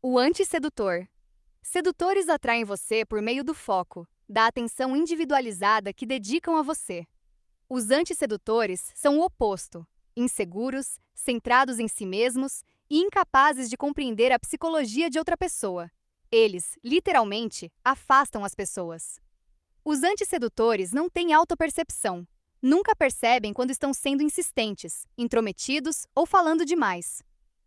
O antissedutor. Sedutores atraem você por meio do foco, da atenção individualizada que dedicam a você. Os antissedutores são o oposto, inseguros, centrados em si mesmos e incapazes de compreender a psicologia de outra pessoa. Eles, literalmente, afastam as pessoas. Os antissedutores não têm autopercepção. Nunca percebem quando estão sendo insistentes, intrometidos ou falando demais.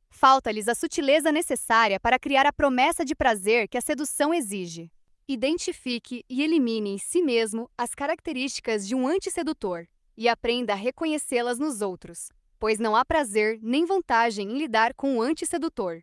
Falta-lhes a sutileza necessária para criar a promessa de prazer que a sedução exige. Identifique e elimine em si mesmo as características de um antissedutor e aprenda a reconhecê-las nos outros, pois não há prazer nem vantagem em lidar com o antissedutor.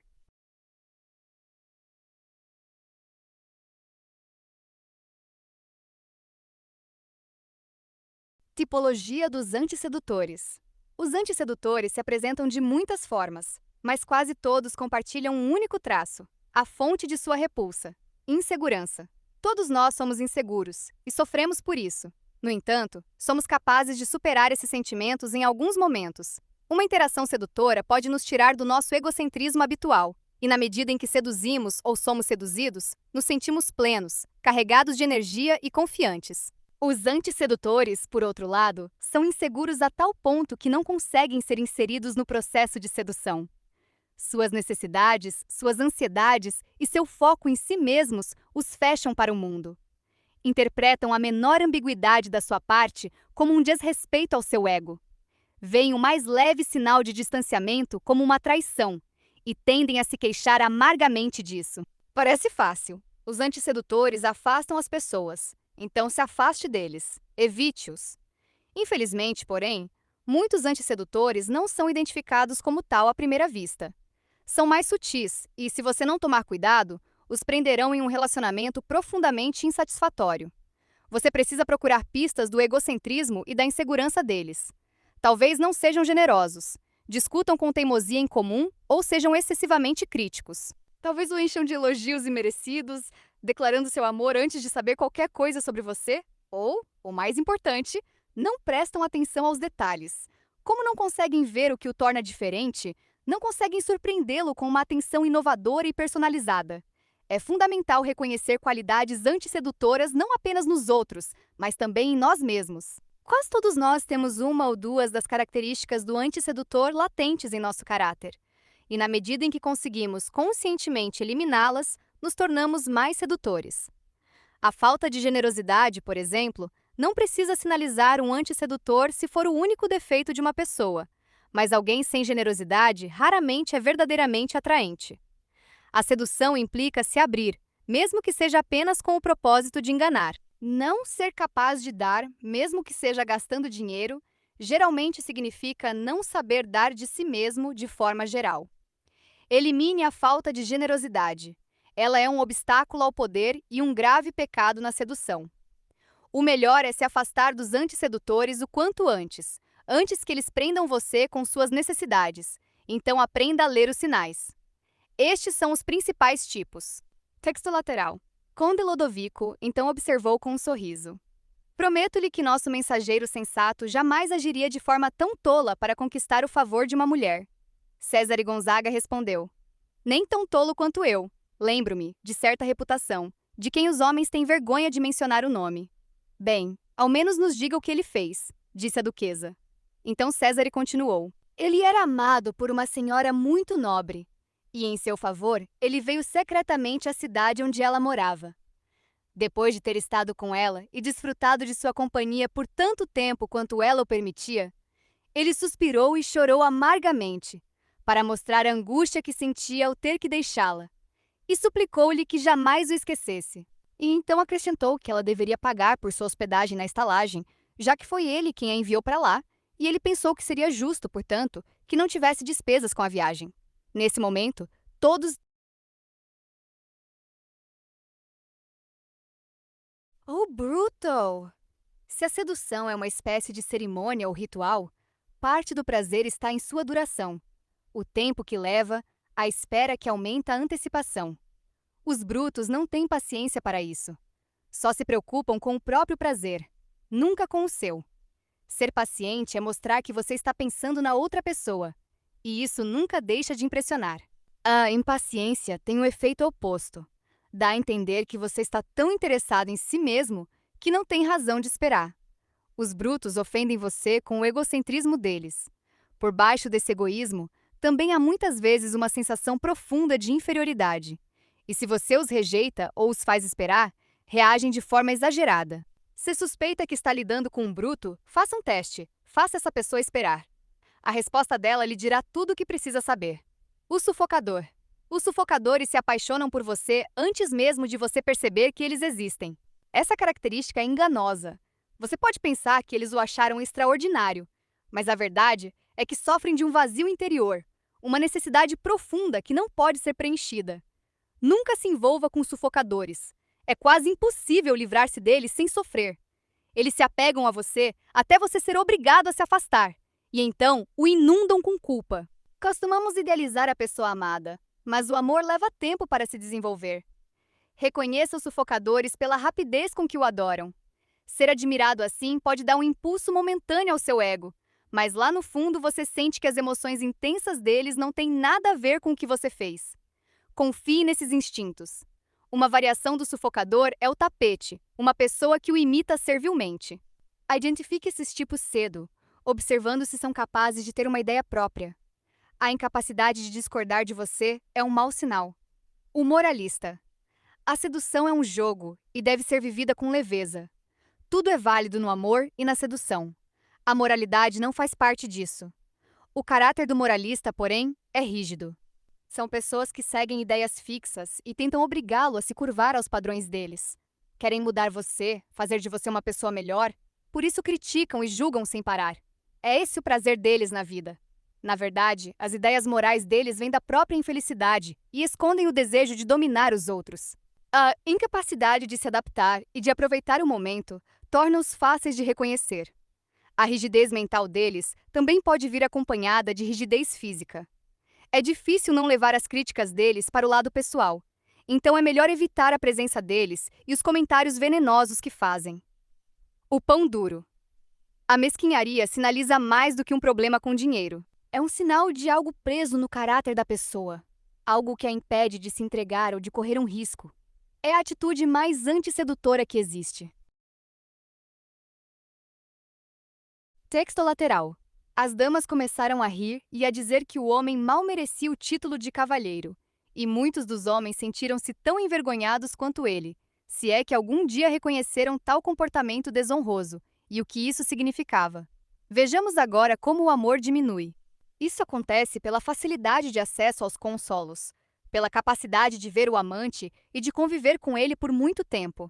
Tipologia dos antissedutores. Os antissedutores se apresentam de muitas formas, mas quase todos compartilham um único traço: a fonte de sua repulsa: insegurança. Todos nós somos inseguros e sofremos por isso. No entanto, somos capazes de superar esses sentimentos em alguns momentos. Uma interação sedutora pode nos tirar do nosso egocentrismo habitual, e na medida em que seduzimos ou somos seduzidos, nos sentimos plenos, carregados de energia e confiantes. Os antissedutores, por outro lado, são inseguros a tal ponto que não conseguem ser inseridos no processo de sedução. Suas necessidades, suas ansiedades e seu foco em si mesmos os fecham para o mundo. Interpretam a menor ambiguidade da sua parte como um desrespeito ao seu ego. Veem o mais leve sinal de distanciamento como uma traição e tendem a se queixar amargamente disso. Parece fácil. Os antissedutores afastam as pessoas, então se afaste deles, evite-os. Infelizmente, porém, muitos antissedutores não são identificados como tal à primeira vista. São mais sutis e, se você não tomar cuidado, os prenderão em um relacionamento profundamente insatisfatório. Você precisa procurar pistas do egocentrismo e da insegurança deles. Talvez não sejam generosos, discutam com teimosia em comum ou sejam excessivamente críticos. Talvez o encham de elogios imerecidos, declarando seu amor antes de saber qualquer coisa sobre você. Ou, o mais importante, não prestam atenção aos detalhes. Como não conseguem ver o que o torna diferente, não conseguem surpreendê-lo com uma atenção inovadora e personalizada. É fundamental reconhecer qualidades antissedutoras não apenas nos outros, mas também em nós mesmos. Quase todos nós temos uma ou duas das características do antissedutor latentes em nosso caráter. E na medida em que conseguimos conscientemente eliminá-las, nos tornamos mais sedutores. A falta de generosidade, por exemplo, não precisa sinalizar um antissedutor se for o único defeito de uma pessoa, mas alguém sem generosidade raramente é verdadeiramente atraente. A sedução implica se abrir, mesmo que seja apenas com o propósito de enganar. Não ser capaz de dar, mesmo que seja gastando dinheiro, geralmente significa não saber dar de si mesmo de forma geral. Elimine a falta de generosidade. Ela é um obstáculo ao poder e um grave pecado na sedução. O melhor é se afastar dos antissedutores o quanto antes que eles prendam você com suas necessidades. Então aprenda a ler os sinais. Estes são os principais tipos. Texto lateral. Conde Lodovico então observou com um sorriso: prometo-lhe que nosso mensageiro sensato jamais agiria de forma tão tola para conquistar o favor de uma mulher. César Gonzaga respondeu: nem tão tolo quanto eu. Lembro-me, de certa reputação, de quem os homens têm vergonha de mencionar o nome. Bem, ao menos nos diga o que ele fez, disse a duquesa. Então César continuou: ele era amado por uma senhora muito nobre, e em seu favor ele veio secretamente à cidade onde ela morava. Depois de ter estado com ela e desfrutado de sua companhia por tanto tempo quanto ela o permitia, ele suspirou e chorou amargamente, para mostrar a angústia que sentia ao ter que deixá-la, e suplicou-lhe que jamais o esquecesse. E então acrescentou que ela deveria pagar por sua hospedagem na estalagem, já que foi ele quem a enviou para lá, e ele pensou que seria justo, portanto, que não tivesse despesas com a viagem. Nesse momento, todos... Oh, brutal! Se a sedução é uma espécie de cerimônia ou ritual, parte do prazer está em sua duração, o tempo que leva, a espera que aumenta a antecipação. Os brutos não têm paciência para isso. Só se preocupam com o próprio prazer, nunca com o seu. Ser paciente é mostrar que você está pensando na outra pessoa, e isso nunca deixa de impressionar. A impaciência tem o efeito oposto. Dá a entender que você está tão interessado em si mesmo que não tem razão de esperar. Os brutos ofendem você com o egocentrismo deles. Por baixo desse egoísmo, também há muitas vezes uma sensação profunda de inferioridade. E se você os rejeita ou os faz esperar, reagem de forma exagerada. Se suspeita que está lidando com um bruto, faça um teste. Faça essa pessoa esperar. A resposta dela lhe dirá tudo o que precisa saber. O sufocador. Os sufocadores se apaixonam por você antes mesmo de você perceber que eles existem. Essa característica é enganosa. Você pode pensar que eles o acharam extraordinário, mas a verdade é que sofrem de um vazio interior, uma necessidade profunda que não pode ser preenchida. Nunca se envolva com sufocadores. É quase impossível livrar-se deles sem sofrer. Eles se apegam a você até você ser obrigado a se afastar, e então o inundam com culpa. Costumamos idealizar a pessoa amada, mas o amor leva tempo para se desenvolver. Reconheça os sufocadores pela rapidez com que o adoram. Ser admirado assim pode dar um impulso momentâneo ao seu ego, mas lá no fundo você sente que as emoções intensas deles não têm nada a ver com o que você fez. Confie nesses instintos. Uma variação do sufocador é o tapete, uma pessoa que o imita servilmente. Identifique esses tipos cedo, observando se são capazes de ter uma ideia própria. A incapacidade de discordar de você é um mau sinal. O moralista. A sedução é um jogo e deve ser vivida com leveza. Tudo é válido no amor e na sedução. A moralidade não faz parte disso. O caráter do moralista, porém, é rígido. São pessoas que seguem ideias fixas e tentam obrigá-lo a se curvar aos padrões deles. Querem mudar você, fazer de você uma pessoa melhor, por isso criticam e julgam sem parar. É esse o prazer deles na vida. Na verdade, as ideias morais deles vêm da própria infelicidade e escondem o desejo de dominar os outros. A incapacidade de se adaptar e de aproveitar o momento torna-os fáceis de reconhecer. A rigidez mental deles também pode vir acompanhada de rigidez física. É difícil não levar as críticas deles para o lado pessoal, então é melhor evitar a presença deles e os comentários venenosos que fazem. O pão duro. A mesquinharia sinaliza mais do que um problema com dinheiro. É um sinal de algo preso no caráter da pessoa, algo que a impede de se entregar ou de correr um risco. É a atitude mais antissedutora que existe. Texto lateral. As damas começaram a rir e a dizer que o homem mal merecia o título de cavalheiro, e muitos dos homens sentiram-se tão envergonhados quanto ele, se é que algum dia reconheceram tal comportamento desonroso, e o que isso significava. Vejamos agora como o amor diminui. Isso acontece pela facilidade de acesso aos consolos, pela capacidade de ver o amante e de conviver com ele por muito tempo,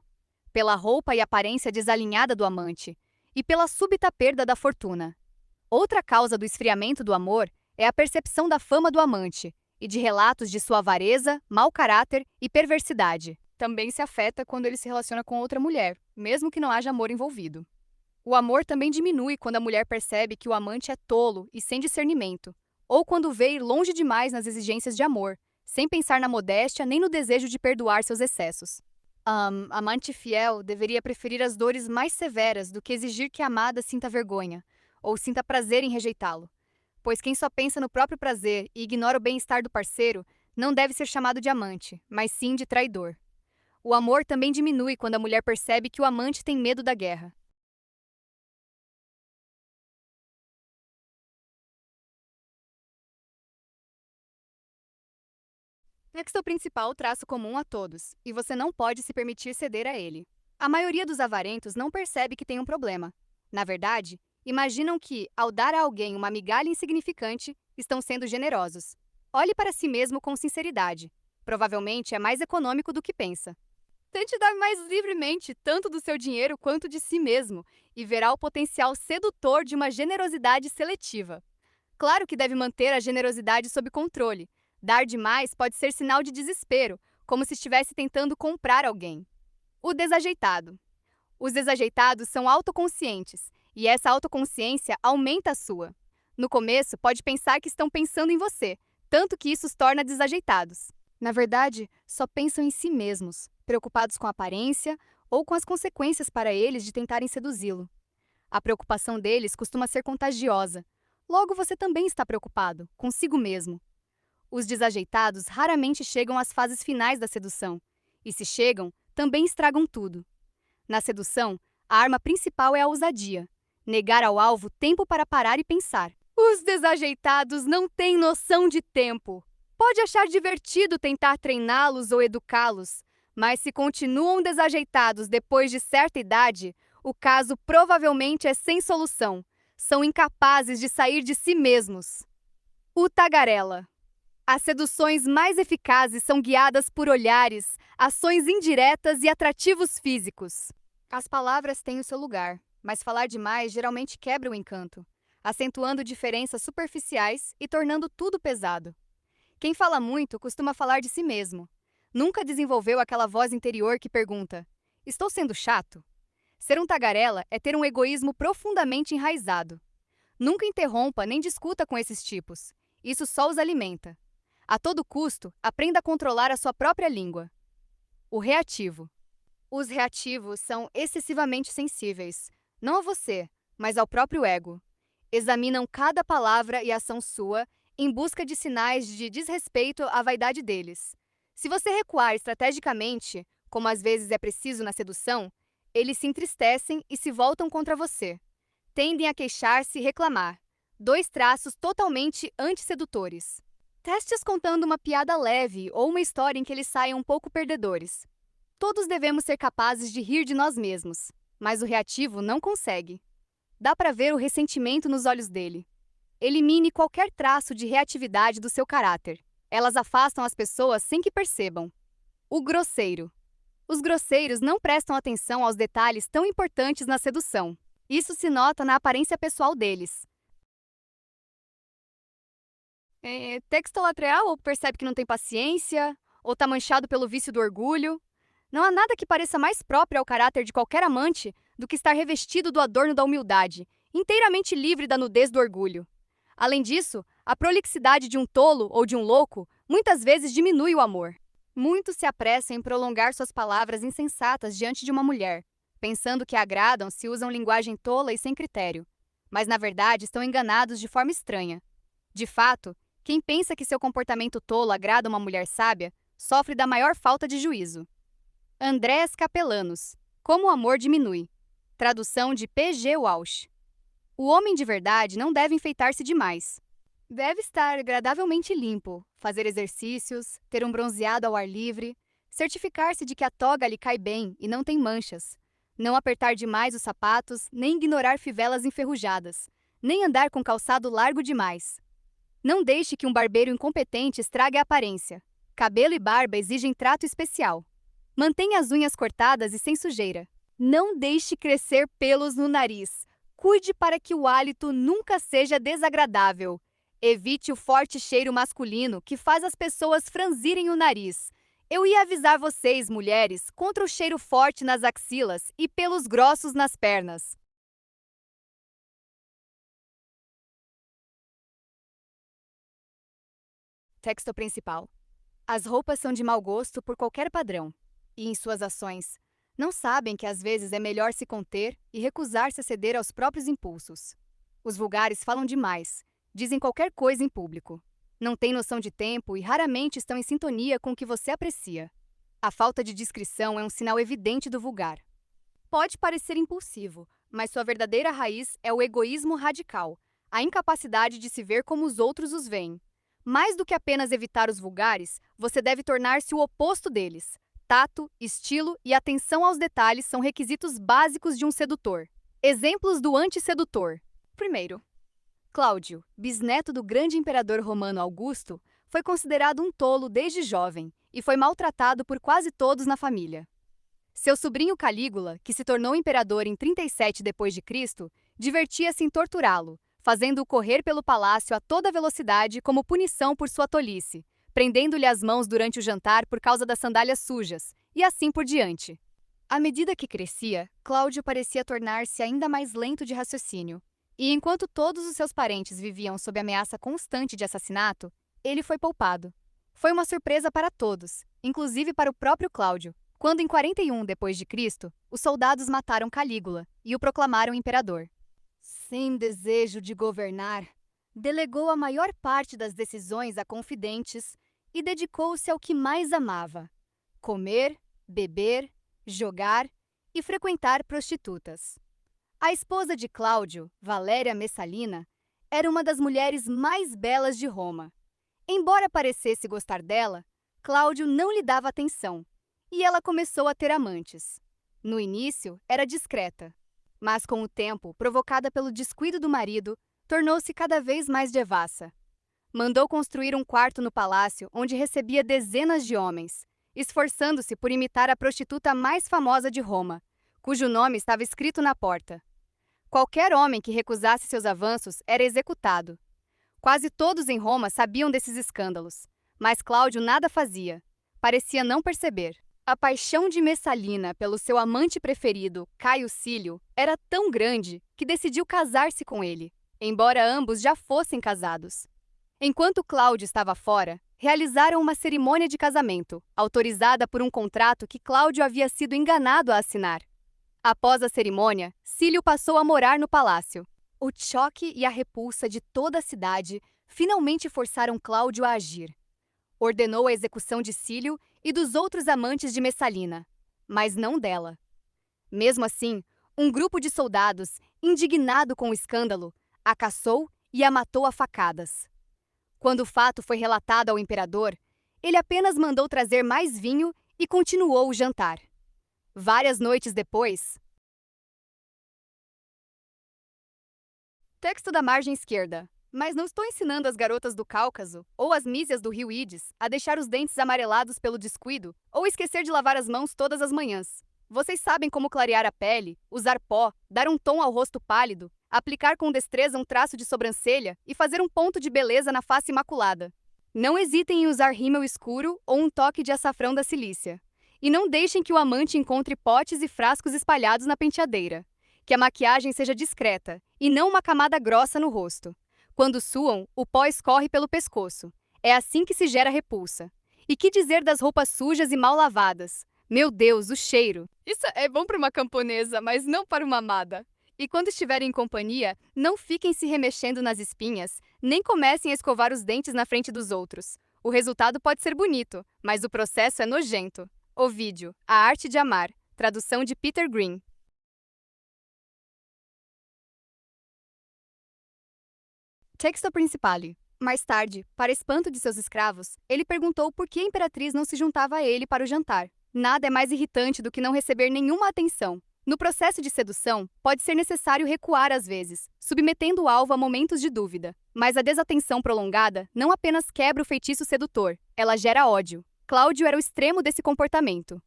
pela roupa e aparência desalinhada do amante, e pela súbita perda da fortuna. Outra causa do esfriamento do amor é a percepção da fama do amante e de relatos de sua avareza, mau caráter e perversidade. Também se afeta quando ele se relaciona com outra mulher, mesmo que não haja amor envolvido. O amor também diminui quando a mulher percebe que o amante é tolo e sem discernimento, ou quando vê ir longe demais nas exigências de amor, sem pensar na modéstia nem no desejo de perdoar seus excessos. Amante fiel deveria preferir as dores mais severas do que exigir que a amada sinta vergonha, ou sinta prazer em rejeitá-lo. Pois quem só pensa no próprio prazer e ignora o bem-estar do parceiro não deve ser chamado de amante, mas sim de traidor. O amor também diminui quando a mulher percebe que o amante tem medo da guerra. Texto principal traço comum a todos, e você não pode se permitir ceder a ele. A maioria dos avarentos não percebe que tem um problema. Na verdade, imaginam que, ao dar a alguém uma migalha insignificante, estão sendo generosos. Olhe para si mesmo com sinceridade. Provavelmente é mais econômico do que pensa. Tente dar mais livremente, tanto do seu dinheiro quanto de si mesmo, e verá o potencial sedutor de uma generosidade seletiva. Claro que deve manter a generosidade sob controle. Dar demais pode ser sinal de desespero, como se estivesse tentando comprar alguém. O desajeitado. Os desajeitados são autoconscientes, e essa autoconsciência aumenta a sua. No começo, pode pensar que estão pensando em você, tanto que isso os torna desajeitados. Na verdade, só pensam em si mesmos, preocupados com a aparência ou com as consequências para eles de tentarem seduzi-lo. A preocupação deles costuma ser contagiosa. Logo, você também está preocupado, consigo mesmo. Os desajeitados raramente chegam às fases finais da sedução, e se chegam, também estragam tudo. Na sedução, a arma principal é a ousadia, negar ao alvo tempo para parar e pensar. Os desajeitados não têm noção de tempo. Pode achar divertido tentar treiná-los ou educá-los, mas se continuam desajeitados depois de certa idade, o caso provavelmente é sem solução. São incapazes de sair de si mesmos. O tagarela. As seduções mais eficazes são guiadas por olhares, ações indiretas e atrativos físicos. As palavras têm o seu lugar, mas falar demais geralmente quebra o encanto, acentuando diferenças superficiais e tornando tudo pesado. Quem fala muito costuma falar de si mesmo. Nunca desenvolveu aquela voz interior que pergunta: estou sendo chato? Ser um tagarela é ter um egoísmo profundamente enraizado. Nunca interrompa nem discuta com esses tipos. Isso só os alimenta. A todo custo, aprenda a controlar a sua própria língua. O reativo. Os reativos são excessivamente sensíveis, não a você, mas ao próprio ego. Examinam cada palavra e ação sua em busca de sinais de desrespeito à vaidade deles. Se você recuar estrategicamente, como às vezes é preciso na sedução, eles se entristecem e se voltam contra você. Tendem a queixar-se e reclamar. 2 traços totalmente antissedutores. Teste-os contando uma piada leve ou uma história em que eles saiam um pouco perdedores. Todos devemos ser capazes de rir de nós mesmos, mas o reativo não consegue. Dá para ver o ressentimento nos olhos dele. Elimine qualquer traço de reatividade do seu caráter. Elas afastam as pessoas sem que percebam. O grosseiro. Os grosseiros não prestam atenção aos detalhes tão importantes na sedução. Isso se nota na aparência pessoal deles. Textolatrear ou percebe que não tem paciência, ou tá manchado pelo vício do orgulho. Não há nada que pareça mais próprio ao caráter de qualquer amante do que estar revestido do adorno da humildade, inteiramente livre da nudez do orgulho. Além disso, a prolixidade de um tolo ou de um louco muitas vezes diminui o amor. Muitos se apressam em prolongar suas palavras insensatas diante de uma mulher, pensando que agradam se usam linguagem tola e sem critério. Mas na verdade estão enganados de forma estranha. De fato, quem pensa que seu comportamento tolo agrada uma mulher sábia, sofre da maior falta de juízo. Andrés Capellanos. Como o amor diminui. Tradução de P.G. Walsh. O homem de verdade não deve enfeitar-se demais. Deve estar agradavelmente limpo, fazer exercícios, ter um bronzeado ao ar livre, certificar-se de que a toga lhe cai bem e não tem manchas, não apertar demais os sapatos, nem ignorar fivelas enferrujadas, nem andar com calçado largo demais. Não deixe que um barbeiro incompetente estrague a aparência. Cabelo e barba exigem trato especial. Mantenha as unhas cortadas e sem sujeira. Não deixe crescer pelos no nariz. Cuide para que o hálito nunca seja desagradável. Evite o forte cheiro masculino que faz as pessoas franzirem o nariz. Eu ia avisar vocês, mulheres, contra o cheiro forte nas axilas e pelos grossos nas pernas. Texto principal. As roupas são de mau gosto por qualquer padrão, e em suas ações, não sabem que às vezes é melhor se conter e recusar-se a ceder aos próprios impulsos. Os vulgares falam demais, dizem qualquer coisa em público. Não têm noção de tempo e raramente estão em sintonia com o que você aprecia. A falta de discrição é um sinal evidente do vulgar. Pode parecer impulsivo, mas sua verdadeira raiz é o egoísmo radical, a incapacidade de se ver como os outros os veem. Mais do que apenas evitar os vulgares, você deve tornar-se o oposto deles. Tato, estilo e atenção aos detalhes são requisitos básicos de um sedutor. Exemplos do antissedutor. Primeiro, Cláudio, bisneto do grande imperador romano Augusto, foi considerado um tolo desde jovem e foi maltratado por quase todos na família. Seu sobrinho Calígula, que se tornou imperador em 37 d.C., divertia-se em torturá-lo, fazendo-o correr pelo palácio a toda velocidade como punição por sua tolice, prendendo-lhe as mãos durante o jantar por causa das sandálias sujas, e assim por diante. À medida que crescia, Cláudio parecia tornar-se ainda mais lento de raciocínio, e enquanto todos os seus parentes viviam sob ameaça constante de assassinato, ele foi poupado. Foi uma surpresa para todos, inclusive para o próprio Cláudio, quando em 41 d.C., os soldados mataram Calígula e o proclamaram imperador. Sem desejo de governar, Delegou a maior parte das decisões a confidentes e dedicou-se ao que mais amava: comer, beber, jogar e frequentar prostitutas. A esposa de Cláudio, Valéria Messalina, era uma das mulheres mais belas de Roma. Embora parecesse gostar dela, Cláudio não lhe dava atenção, e ela começou a ter amantes. No início, era discreta, mas com o tempo, provocada pelo descuido do marido, tornou-se cada vez mais devassa. Mandou construir um quarto no palácio onde recebia dezenas de homens, esforçando-se por imitar a prostituta mais famosa de Roma, cujo nome estava escrito na porta. Qualquer homem que recusasse seus avanços era executado. Quase todos em Roma sabiam desses escândalos, mas Cláudio nada fazia. Parecia não perceber. A paixão de Messalina pelo seu amante preferido, Caio Cílio, era tão grande que decidiu casar-se com ele, embora ambos já fossem casados. Enquanto Cláudio estava fora, realizaram uma cerimônia de casamento, autorizada por um contrato que Cláudio havia sido enganado a assinar. Após a cerimônia, Cílio passou a morar no palácio. O choque e a repulsa de toda a cidade finalmente forçaram Cláudio a agir. Ordenou a execução de Cílio e dos outros amantes de Messalina, mas não dela. Mesmo assim, um grupo de soldados, indignado com o escândalo, a caçou e a matou a facadas. Quando o fato foi relatado ao imperador, ele apenas mandou trazer mais vinho e continuou o jantar. Várias noites depois... Texto da margem esquerda. Mas não estou ensinando as garotas do Cáucaso ou as mísias do rio Ides a deixar os dentes amarelados pelo descuido ou esquecer de lavar as mãos todas as manhãs. Vocês sabem como clarear a pele, usar pó, dar um tom ao rosto pálido, aplicar com destreza um traço de sobrancelha e fazer um ponto de beleza na face imaculada. Não hesitem em usar rímel escuro ou um toque de açafrão da Cilícia. E não deixem que o amante encontre potes e frascos espalhados na penteadeira. Que a maquiagem seja discreta e não uma camada grossa no rosto. Quando suam, o pó escorre pelo pescoço. É assim que se gera repulsa. E que dizer das roupas sujas e mal lavadas? Meu Deus, o cheiro! Isso é bom para uma camponesa, mas não para uma amada. E quando estiverem em companhia, não fiquem se remexendo nas espinhas, nem comecem a escovar os dentes na frente dos outros. O resultado pode ser bonito, mas o processo é nojento. Ovídio, A Arte de Amar, tradução de Peter Green. Texto principale. Mais tarde, para espanto de seus escravos, ele perguntou por que a imperatriz não se juntava a ele para o jantar. Nada é mais irritante do que não receber nenhuma atenção. No processo de sedução, pode ser necessário recuar às vezes, submetendo o alvo a momentos de dúvida. Mas a desatenção prolongada não apenas quebra o feitiço sedutor, ela gera ódio. Cláudio era o extremo desse comportamento.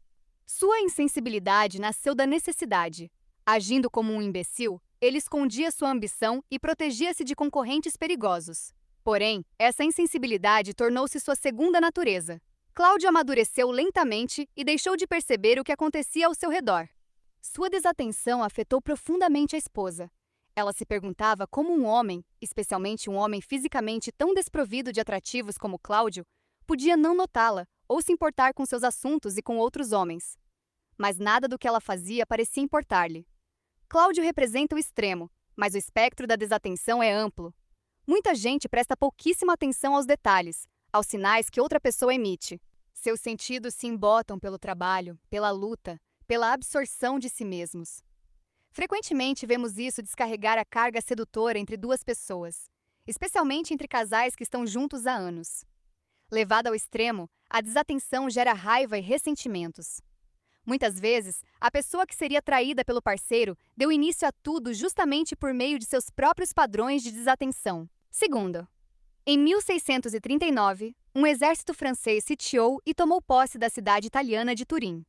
Sua insensibilidade nasceu da necessidade. Agindo como um imbecil, ele escondia sua ambição e protegia-se de concorrentes perigosos. Porém, essa insensibilidade tornou-se sua segunda natureza. Cláudio amadureceu lentamente e deixou de perceber o que acontecia ao seu redor. Sua desatenção afetou profundamente a esposa. Ela se perguntava como um homem, especialmente um homem fisicamente tão desprovido de atrativos como Cláudio, podia não notá-la ou se importar com seus assuntos e com outros homens. Mas nada do que ela fazia parecia importar-lhe. Cláudio representa o extremo, mas o espectro da desatenção é amplo. Muita gente presta pouquíssima atenção aos detalhes, aos sinais que outra pessoa emite. Seus sentidos se embotam pelo trabalho, pela luta, pela absorção de si mesmos. Frequentemente vemos isso descarregar a carga sedutora entre duas pessoas, especialmente entre casais que estão juntos há anos. Levada ao extremo, a desatenção gera raiva e ressentimentos. Muitas vezes, a pessoa que seria traída pelo parceiro deu início a tudo justamente por meio de seus próprios padrões de desatenção. Segundo, em 1639, um exército francês sitiou e tomou posse da cidade italiana de Turim.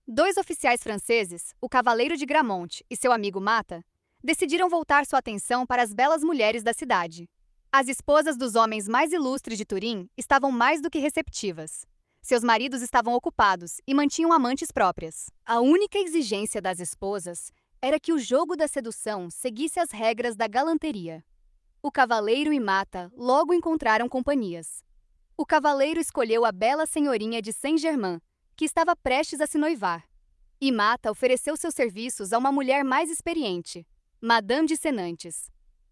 2 oficiais franceses, o cavaleiro de Gramonte e seu amigo Mata, decidiram voltar sua atenção para as belas mulheres da cidade. As esposas dos homens mais ilustres de Turim estavam mais do que receptivas. Seus maridos estavam ocupados e mantinham amantes próprias. A única exigência das esposas era que o jogo da sedução seguisse as regras da galanteria. O cavaleiro e Mata logo encontraram companhias. O cavaleiro escolheu a bela senhorinha de Saint-Germain, que estava prestes a se noivar. E Mata ofereceu seus serviços a uma mulher mais experiente, Madame de Senantes.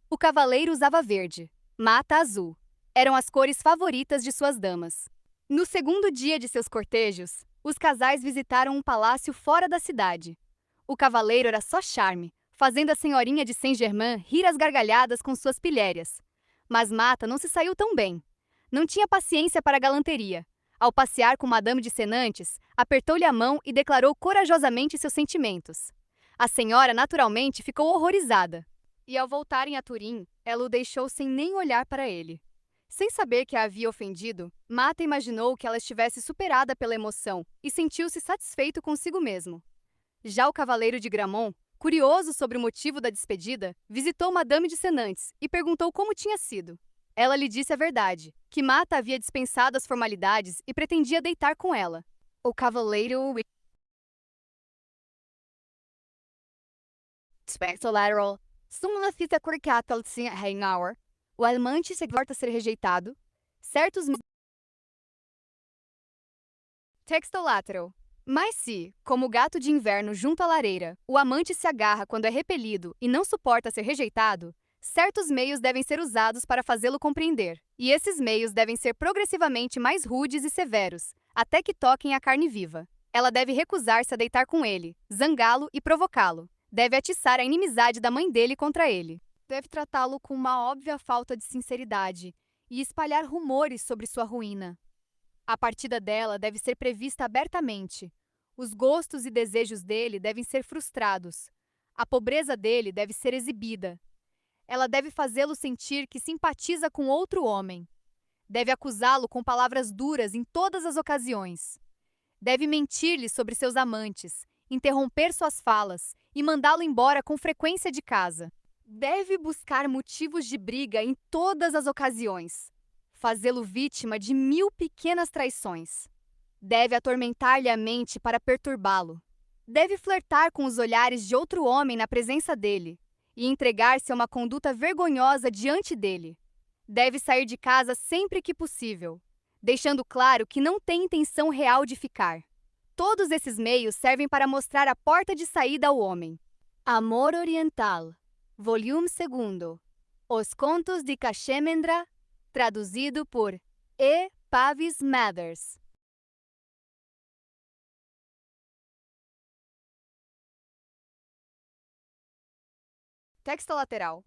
O cavaleiro usava verde, mata azul. Eram as cores favoritas de suas damas. No segundo dia de seus cortejos, os casais visitaram um palácio fora da cidade. O cavaleiro era só charme, fazendo a senhorinha de Saint-Germain rir às gargalhadas com suas pilhérias. Mas Mata não se saiu tão bem. Não tinha paciência para a galanteria. Ao passear com Madame de Senantes, apertou-lhe a mão e declarou corajosamente seus sentimentos. A senhora, naturalmente, ficou horrorizada. E ao voltarem a Turim, ela o deixou sem nem olhar para ele. Sem saber que a havia ofendido, Mata imaginou que ela estivesse superada pela emoção e sentiu-se satisfeito consigo mesmo. Já o cavaleiro de Gramont, curioso sobre o motivo da despedida, visitou Madame de Senantes e perguntou como tinha sido. Ela lhe disse a verdade, que Mata havia dispensado as formalidades e pretendia deitar com ela. O cavaleiro... Spectolateral. Suma fita corcata Heinauer. O amante se volta a ser rejeitado. Certos... Textolateral. Mas se, como o gato de inverno junto à lareira, o amante se agarra quando é repelido e não suporta ser rejeitado, certos meios devem ser usados para fazê-lo compreender, e esses meios devem ser progressivamente mais rudes e severos, até que toquem a carne viva. Ela deve recusar-se a deitar com ele, zangá-lo e provocá-lo. Deve atiçar a inimizade da mãe dele contra ele. Deve tratá-lo com uma óbvia falta de sinceridade e espalhar rumores sobre sua ruína. A partida dela deve ser prevista abertamente. Os gostos e desejos dele devem ser frustrados. A pobreza dele deve ser exibida. Ela deve fazê-lo sentir que simpatiza com outro homem. Deve acusá-lo com palavras duras em todas as ocasiões. Deve mentir-lhe sobre seus amantes, interromper suas falas e mandá-lo embora com frequência de casa. Deve buscar motivos de briga em todas as ocasiões. Fazê-lo vítima de 1000 pequenas traições. Deve atormentar-lhe a mente para perturbá-lo. Deve flertar com os olhares de outro homem na presença dele e entregar-se a uma conduta vergonhosa diante dele. Deve sair de casa sempre que possível, deixando claro que não tem intenção real de ficar. Todos esses meios servem para mostrar a porta de saída ao homem. Amor Oriental, volume 2. Os Contos de Cachemendra, traduzido por E. Pavis Mathers. Texto lateral.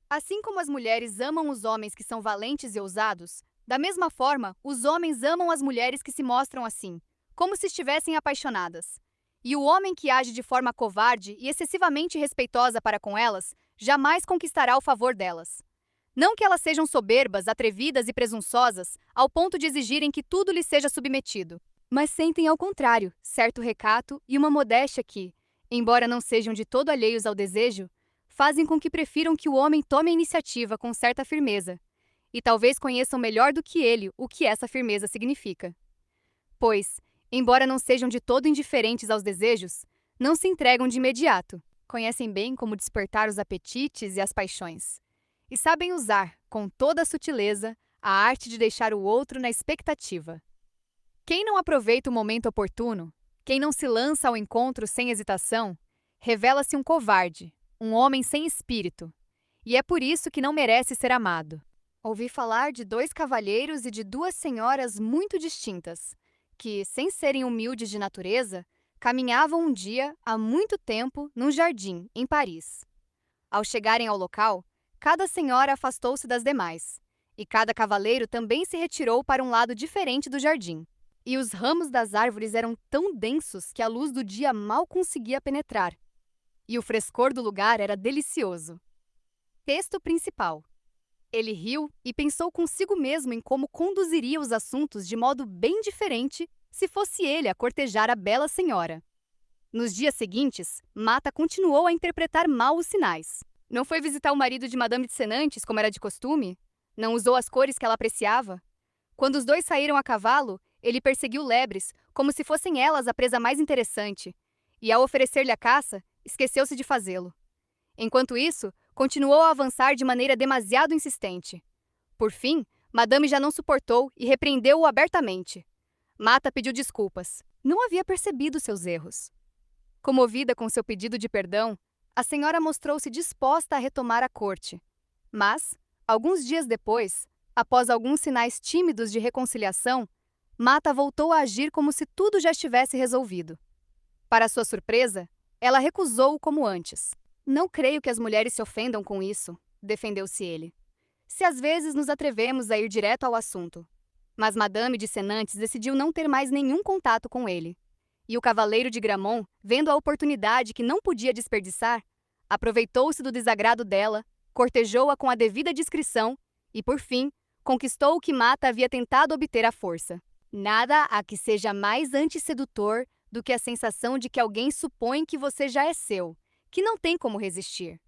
Assim como as mulheres amam os homens que são valentes e ousados, da mesma forma, os homens amam as mulheres que se mostram assim, como se estivessem apaixonadas. E o homem que age de forma covarde e excessivamente respeitosa para com elas, jamais conquistará o favor delas. Não que elas sejam soberbas, atrevidas e presunçosas, ao ponto de exigirem que tudo lhes seja submetido, mas sentem ao contrário, certo recato e uma modéstia que, embora não sejam de todo alheios ao desejo, fazem com que prefiram que o homem tome a iniciativa com certa firmeza, e talvez conheçam melhor do que ele o que essa firmeza significa. Pois, embora não sejam de todo indiferentes aos desejos, não se entregam de imediato, conhecem bem como despertar os apetites e as paixões, e sabem usar, com toda a sutileza, a arte de deixar o outro na expectativa. Quem não aproveita o momento oportuno, quem não se lança ao encontro sem hesitação, revela-se um covarde, um homem sem espírito, e é por isso que não merece ser amado. Ouvi falar de 2 cavalheiros e de 2 senhoras muito distintas, que, sem serem humildes de natureza, caminhavam um dia, há muito tempo, num jardim, em Paris. Ao chegarem ao local, cada senhora afastou-se das demais, e cada cavaleiro também se retirou para um lado diferente do jardim. E os ramos das árvores eram tão densos que a luz do dia mal conseguia penetrar. E o frescor do lugar era delicioso. Texto principal. Ele riu e pensou consigo mesmo em como conduziria os assuntos de modo bem diferente se fosse ele a cortejar a bela senhora. Nos dias seguintes, Mata continuou a interpretar mal os sinais. Não foi visitar o marido de Madame de Senantes, como era de costume? Não usou as cores que ela apreciava? Quando os 2 saíram a cavalo, ele perseguiu lebres, como se fossem elas a presa mais interessante, e ao oferecer-lhe a caça, esqueceu-se de fazê-lo. Enquanto isso, continuou a avançar de maneira demasiado insistente. Por fim, Madame já não suportou e repreendeu-o abertamente. Mata pediu desculpas. Não havia percebido seus erros. Comovida com seu pedido de perdão, a senhora mostrou-se disposta a retomar a corte. Mas, Alguns dias depois, após alguns sinais tímidos de reconciliação, Mata voltou a agir como se tudo já estivesse resolvido. Para sua surpresa, ela recusou-o como antes. Não creio que as mulheres se ofendam com isso, defendeu-se ele. Se às vezes nos atrevemos a ir direto ao assunto. Mas Madame de Senantes decidiu não ter mais nenhum contato com ele. E o cavaleiro de Gramont, vendo a oportunidade que não podia desperdiçar, aproveitou-se do desagrado dela, cortejou-a com a devida discrição e, por fim, conquistou o que Mata havia tentado obter à força. Nada há que seja mais antissedutor do que a sensação de que alguém supõe que você já é seu, que não tem como resistir.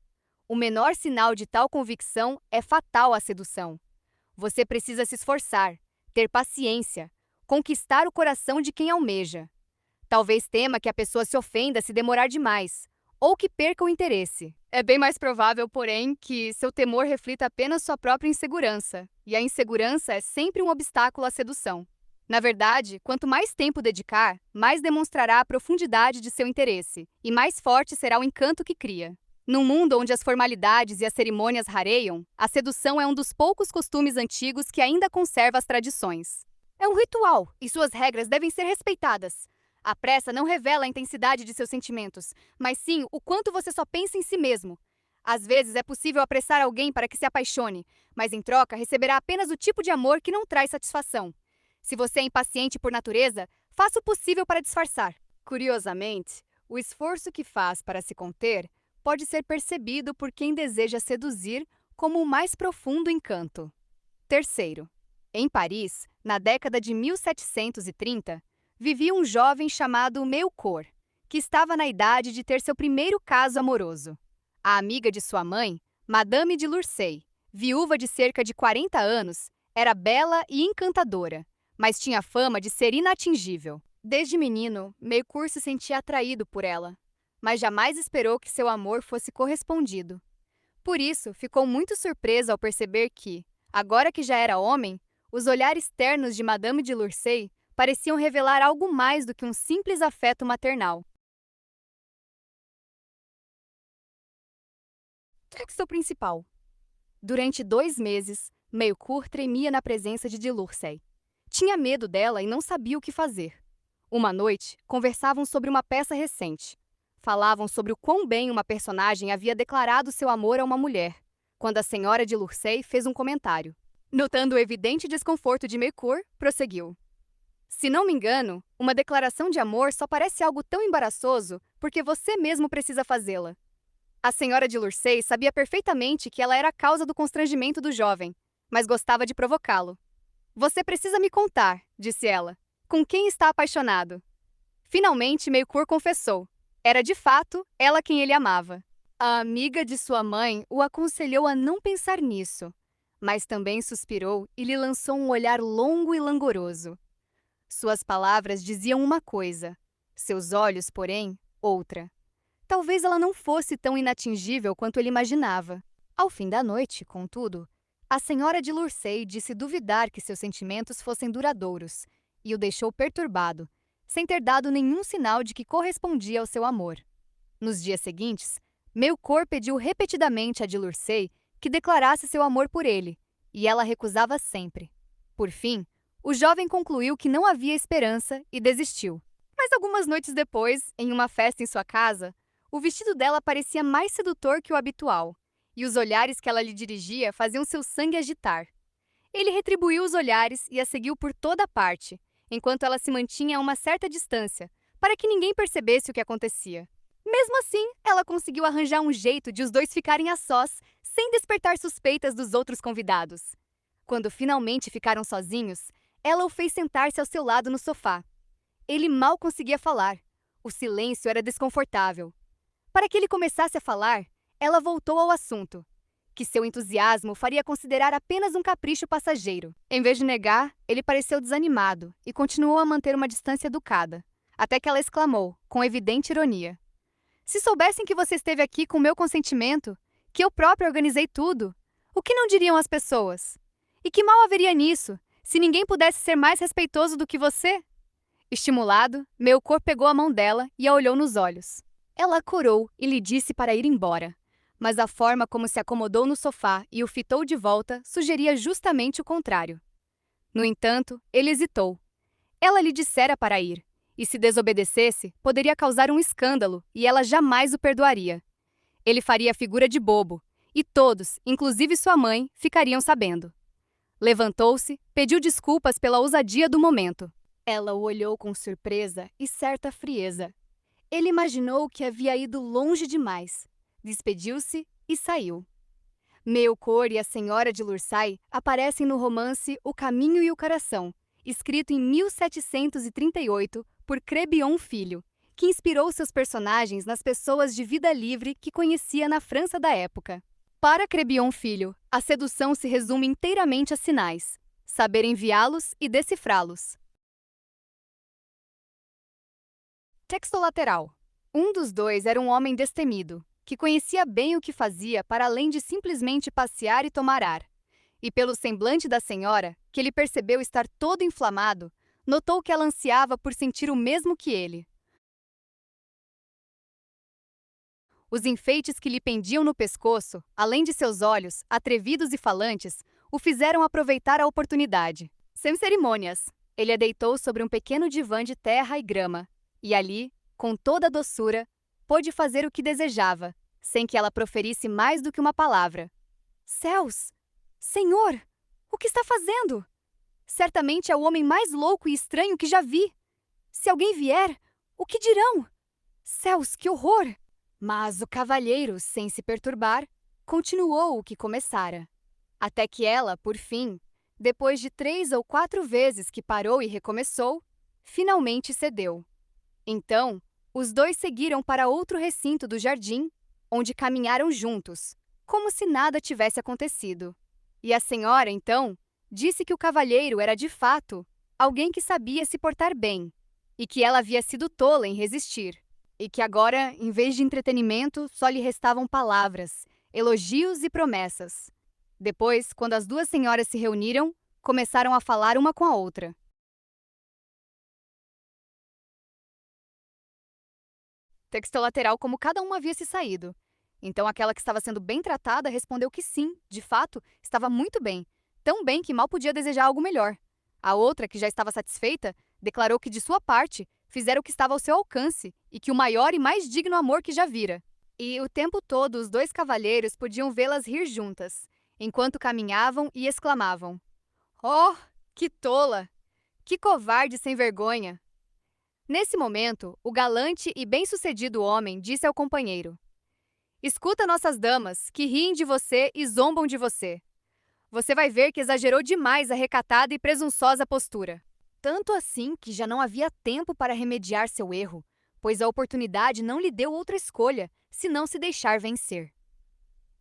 O menor sinal de tal convicção é fatal à sedução. Você precisa se esforçar, ter paciência, conquistar o coração de quem almeja. Talvez tema que a pessoa se ofenda se demorar demais, ou que perca o interesse. É bem mais provável, porém, que seu temor reflita apenas sua própria insegurança, e a insegurança é sempre um obstáculo à sedução. Na verdade, quanto mais tempo dedicar, mais demonstrará a profundidade de seu interesse, e mais forte será o encanto que cria. Num mundo onde as formalidades e as cerimônias rareiam, a sedução é um dos poucos costumes antigos que ainda conserva as tradições. É um ritual, e suas regras devem ser respeitadas. A pressa não revela a intensidade de seus sentimentos, mas sim o quanto você só pensa em si mesmo. Às vezes é possível apressar alguém para que se apaixone, mas em troca receberá apenas o tipo de amor que não traz satisfação. Se você é impaciente por natureza, faça o possível para disfarçar. Curiosamente, o esforço que faz para se conter pode ser percebido por quem deseja seduzir como o mais profundo encanto. Terceiro, em Paris, na década de 1730, vivia um jovem chamado Melchior, que estava na idade de ter seu primeiro caso amoroso. A amiga de sua mãe, Madame de Lursay, viúva de cerca de 40 anos, era bela e encantadora, mas tinha fama de ser inatingível. Desde menino, Melchior se sentia atraído por ela, mas jamais esperou que seu amor fosse correspondido. Por isso, ficou muito surpreso ao perceber que, agora que já era homem, os olhares ternos de Madame de Lursay pareciam revelar algo mais do que um simples afeto maternal. Texto principal. Durante 2 meses, Melchior tremia na presença de Lursay. Tinha medo dela e não sabia o que fazer. Uma noite, conversavam sobre uma peça recente. Falavam sobre o quão bem uma personagem havia declarado seu amor a uma mulher, quando a senhora de Lursay fez um comentário. Notando o evidente desconforto de Melchior, prosseguiu. Se não me engano, uma declaração de amor só parece algo tão embaraçoso porque você mesmo precisa fazê-la. A senhora de Lursay sabia perfeitamente que ela era a causa do constrangimento do jovem, mas gostava de provocá-lo. Você precisa me contar, disse ela, com quem está apaixonado. Finalmente, Melchior confessou. Era de fato ela quem ele amava. A amiga de sua mãe o aconselhou a não pensar nisso, mas também suspirou e lhe lançou um olhar longo e langoroso. Suas palavras diziam uma coisa, seus olhos, porém, outra. Talvez ela não fosse tão inatingível quanto ele imaginava. Ao fim da noite, contudo, a senhora de Lursay disse duvidar que seus sentimentos fossem duradouros e o deixou perturbado, sem ter dado nenhum sinal de que correspondia ao seu amor. Nos dias seguintes, Melchior pediu repetidamente a de Lursay que declarasse seu amor por ele, e ela recusava sempre. Por fim, o jovem concluiu que não havia esperança e desistiu. Mas algumas noites depois, em uma festa em sua casa, o vestido dela parecia mais sedutor que o habitual, e os olhares que ela lhe dirigia faziam seu sangue agitar. Ele retribuiu os olhares e a seguiu por toda parte, enquanto ela se mantinha a uma certa distância, para que ninguém percebesse o que acontecia. Mesmo assim, ela conseguiu arranjar um jeito de os dois ficarem a sós, sem despertar suspeitas dos outros convidados. Quando finalmente ficaram sozinhos, ela o fez sentar-se ao seu lado no sofá. Ele mal conseguia falar. O silêncio era desconfortável. Para que ele começasse a falar, ela voltou ao assunto, que seu entusiasmo faria considerar apenas um capricho passageiro. Em vez de negar, ele pareceu desanimado e continuou a manter uma distância educada, até que ela exclamou, com evidente ironia. Se soubessem que você esteve aqui com meu consentimento, que eu própria organizei tudo, o que não diriam as pessoas? E que mal haveria nisso, se ninguém pudesse ser mais respeitoso do que você? Estimulado, Melchior pegou a mão dela e a olhou nos olhos. Ela a corou e lhe disse para ir embora, mas a forma como se acomodou no sofá e o fitou de volta sugeria justamente o contrário. No entanto, ele hesitou. Ela lhe dissera para ir, e se desobedecesse, poderia causar um escândalo e ela jamais o perdoaria. Ele faria a figura de bobo, e todos, inclusive sua mãe, ficariam sabendo. Levantou-se, pediu desculpas pela ousadia do momento. Ela o olhou com surpresa e certa frieza. Ele imaginou que havia ido longe demais. Despediu-se e saiu. Melkor e a Senhora de Lursai aparecem no romance O Caminho e o Coração, escrito em 1738 por Crebillon Filho, que inspirou seus personagens nas pessoas de vida livre que conhecia na França da época. Para Crebillon Filho, a sedução se resume inteiramente a sinais, saber enviá-los e decifrá-los. Texto lateral. Um dos dois era um homem destemido, que conhecia bem o que fazia para além de simplesmente passear e tomar ar. E pelo semblante da senhora, que ele percebeu estar todo inflamado, notou que ela ansiava por sentir o mesmo que ele. Os enfeites que lhe pendiam no pescoço, além de seus olhos, atrevidos e falantes, o fizeram aproveitar a oportunidade. Sem cerimônias, ele a deitou sobre um pequeno divã de terra e grama, e ali, com toda a doçura, pôde fazer o que desejava, sem que ela proferisse mais do que uma palavra. Céus! Senhor! O que está fazendo? Certamente é o homem mais louco e estranho que já vi. Se alguém vier, o que dirão? Céus, que horror! Mas o cavalheiro, sem se perturbar, continuou o que começara. Até que ela, por fim, depois de 3 ou 4 vezes que parou e recomeçou, finalmente cedeu. Então, os dois seguiram para outro recinto do jardim, onde caminharam juntos, como se nada tivesse acontecido. E a senhora, então, disse que o cavalheiro era de fato alguém que sabia se portar bem, e que ela havia sido tola em resistir, e que agora, em vez de entretenimento, só lhe restavam palavras, elogios e promessas. Depois, quando as duas senhoras se reuniram, começaram a falar uma com a outra. Texto lateral como cada uma havia se saído. Então aquela que estava sendo bem tratada respondeu que sim, de fato, estava muito bem, tão bem que mal podia desejar algo melhor. A outra, que já estava satisfeita, declarou que de sua parte fizera o que estava ao seu alcance e que o maior e mais digno amor que já vira. E o tempo todo os dois cavalheiros podiam vê-las rir juntas, enquanto caminhavam e exclamavam: "Oh, que tola! Que covarde sem vergonha!" Nesse momento, o galante e bem-sucedido homem disse ao companheiro: "Escuta nossas damas, que riem de você e zombam de você. Você vai ver que exagerou demais a recatada e presunçosa postura." Tanto assim que já não havia tempo para remediar seu erro, pois a oportunidade não lhe deu outra escolha, senão se deixar vencer.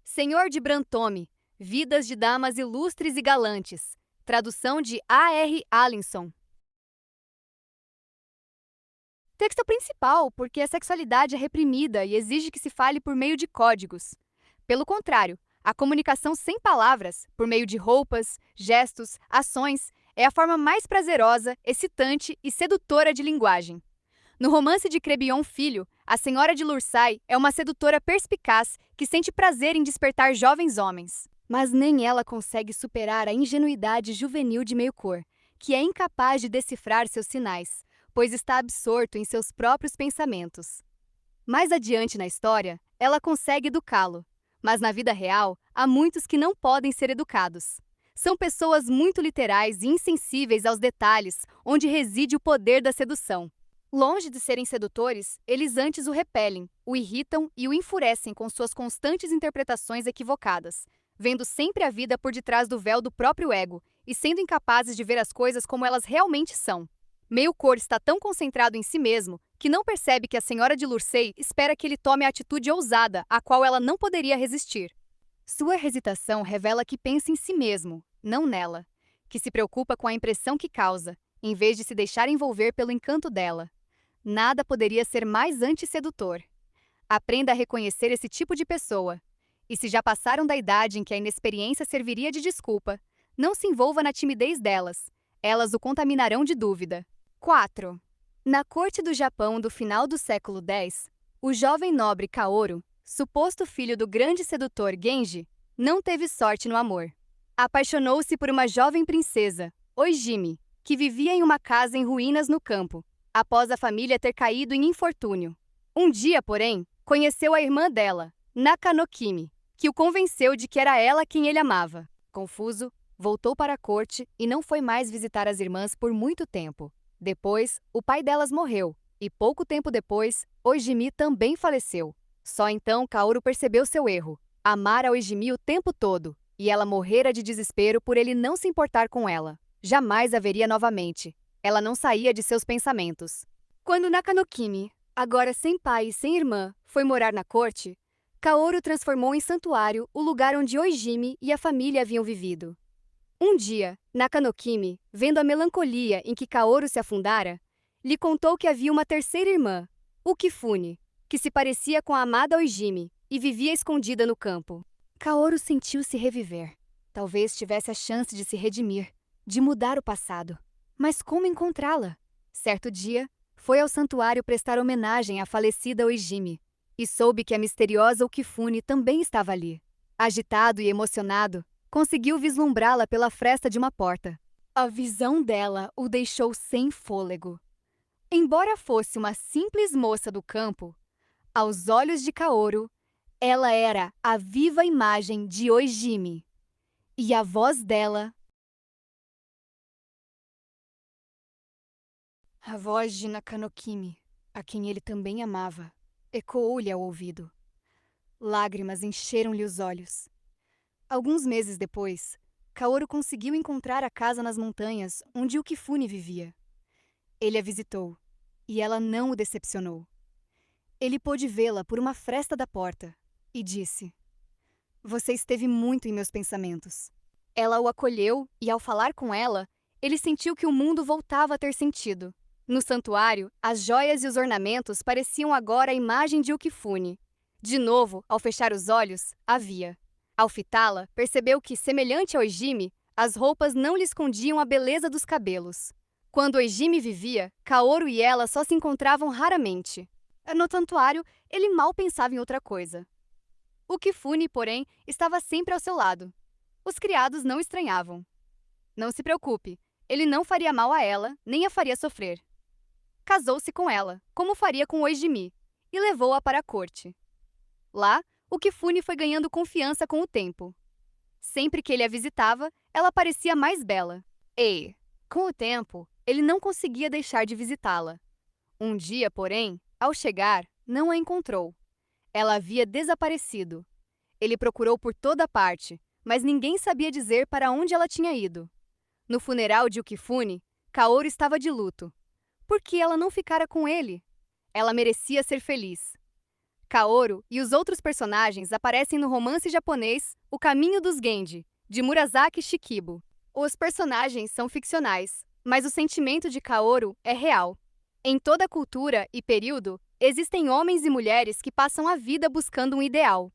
Senhor de Brantôme, Vidas de Damas Ilustres e Galantes. Tradução de A.R. Allinson. Texto principal, porque a sexualidade é reprimida e exige que se fale por meio de códigos. Pelo contrário, a comunicação sem palavras, por meio de roupas, gestos, ações, é a forma mais prazerosa, excitante e sedutora de linguagem. No romance de Crebillon Filho, a Senhora de Lursai é uma sedutora perspicaz que sente prazer em despertar jovens homens. Mas nem ela consegue superar a ingenuidade juvenil de Melkor, que é incapaz de decifrar seus sinais, pois está absorto em seus próprios pensamentos. Mais adiante na história, ela consegue educá-lo, mas na vida real, há muitos que não podem ser educados. São pessoas muito literais e insensíveis aos detalhes, onde reside o poder da sedução. Longe de serem sedutores, eles antes o repelem, o irritam e o enfurecem com suas constantes interpretações equivocadas, vendo sempre a vida por detrás do véu do próprio ego e sendo incapazes de ver as coisas como elas realmente são. Melkor está tão concentrado em si mesmo que não percebe que a Senhora de Lursai espera que ele tome a atitude ousada a qual ela não poderia resistir. Sua hesitação revela que pensa em si mesmo, não nela, que se preocupa com a impressão que causa, em vez de se deixar envolver pelo encanto dela. Nada poderia ser mais antissedutor. Aprenda a reconhecer esse tipo de pessoa. E se já passaram da idade em que a inexperiência serviria de desculpa, não se envolva na timidez delas. Elas o contaminarão de dúvida. 4. Na corte do Japão do final do século X, o jovem nobre Kaoru, suposto filho do grande sedutor Genji, não teve sorte no amor. Apaixonou-se por uma jovem princesa, Oijimi, que vivia em uma casa em ruínas no campo, após a família ter caído em infortúnio. Um dia, porém, conheceu a irmã dela, Nakanokimi, que o convenceu de que era ela quem ele amava. Confuso, voltou para a corte e não foi mais visitar as irmãs por muito tempo. Depois, o pai delas morreu, e pouco tempo depois, Oijimi também faleceu. Só então Kaoru percebeu seu erro, amar a Oijimi o tempo todo, e ela morrera de desespero por ele não se importar com ela. Jamais a veria novamente. Ela não saía de seus pensamentos. Quando Nakanokimi, agora sem pai e sem irmã, foi morar na corte, Kaoru transformou em santuário o lugar onde Oijimi e a família haviam vivido. Um dia, Nakanokimi, vendo a melancolia em que Kaoru se afundara, lhe contou que havia uma terceira irmã, Ukifune, que se parecia com a amada Oijimi e vivia escondida no campo. Kaoru sentiu-se reviver. Talvez tivesse a chance de se redimir, de mudar o passado. Mas como encontrá-la? Certo dia, foi ao santuário prestar homenagem à falecida Oijimi e soube que a misteriosa Ukifune também estava ali. Agitado e emocionado, conseguiu vislumbrá-la pela fresta de uma porta. A visão dela o deixou sem fôlego. Embora fosse uma simples moça do campo, aos olhos de Kaoru, ela era a viva imagem de Oijimi. E a voz dela, a voz de Nakanokimi, a quem ele também amava, ecoou-lhe ao ouvido. Lágrimas encheram-lhe os olhos. Alguns meses depois, Kaoru conseguiu encontrar a casa nas montanhas onde Ukifune vivia. Ele a visitou, e ela não o decepcionou. Ele pôde vê-la por uma fresta da porta e disse: "Você esteve muito em meus pensamentos." Ela o acolheu e, ao falar com ela, ele sentiu que o mundo voltava a ter sentido. No santuário, as joias e os ornamentos pareciam agora a imagem de Ukifune. De novo, ao fechar os olhos, a via. Ao fitá-la, percebeu que, semelhante a Oijimi, as roupas não lhe escondiam a beleza dos cabelos. Quando Oijimi vivia, Kaoru e ela só se encontravam raramente. No santuário, ele mal pensava em outra coisa. Ukifune, porém, estava sempre ao seu lado. Os criados não estranhavam. Não se preocupe, ele não faria mal a ela, nem a faria sofrer. Casou-se com ela, como faria com Oijimi, e levou-a para a corte. Lá, Ukifune foi ganhando confiança com o tempo. Sempre que ele a visitava, ela parecia mais bela. E, com o tempo, ele não conseguia deixar de visitá-la. Um dia, porém, ao chegar, não a encontrou. Ela havia desaparecido. Ele procurou por toda parte, mas ninguém sabia dizer para onde ela tinha ido. No funeral de Ukifune, Kaoru estava de luto. Por que ela não ficara com ele? Ela merecia ser feliz. Kaoru e os outros personagens aparecem no romance japonês O Caminho dos Genji, de Murasaki Shikibu. Os personagens são ficcionais, mas o sentimento de Kaoru é real. Em toda cultura e período, existem homens e mulheres que passam a vida buscando um ideal.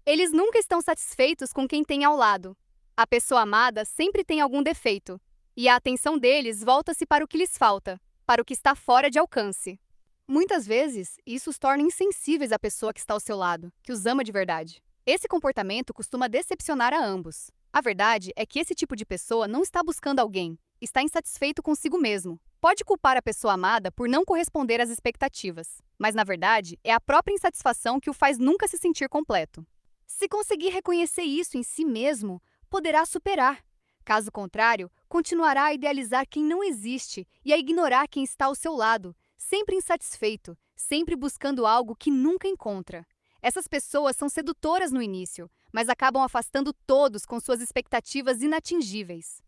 Eles nunca estão satisfeitos com quem tem ao lado. A pessoa amada sempre tem algum defeito, e a atenção deles volta-se para o que lhes falta, para o que está fora de alcance. Muitas vezes, isso os torna insensíveis à pessoa que está ao seu lado, que os ama de verdade. Esse comportamento costuma decepcionar a ambos. A verdade é que esse tipo de pessoa não está buscando alguém, está insatisfeito consigo mesmo. Pode culpar a pessoa amada por não corresponder às expectativas, mas na verdade é a própria insatisfação que o faz nunca se sentir completo. Se conseguir reconhecer isso em si mesmo, poderá superar. Caso contrário, continuará a idealizar quem não existe e a ignorar quem está ao seu lado, sempre insatisfeito, sempre buscando algo que nunca encontra. Essas pessoas são sedutoras no início, mas acabam afastando todos com suas expectativas inatingíveis.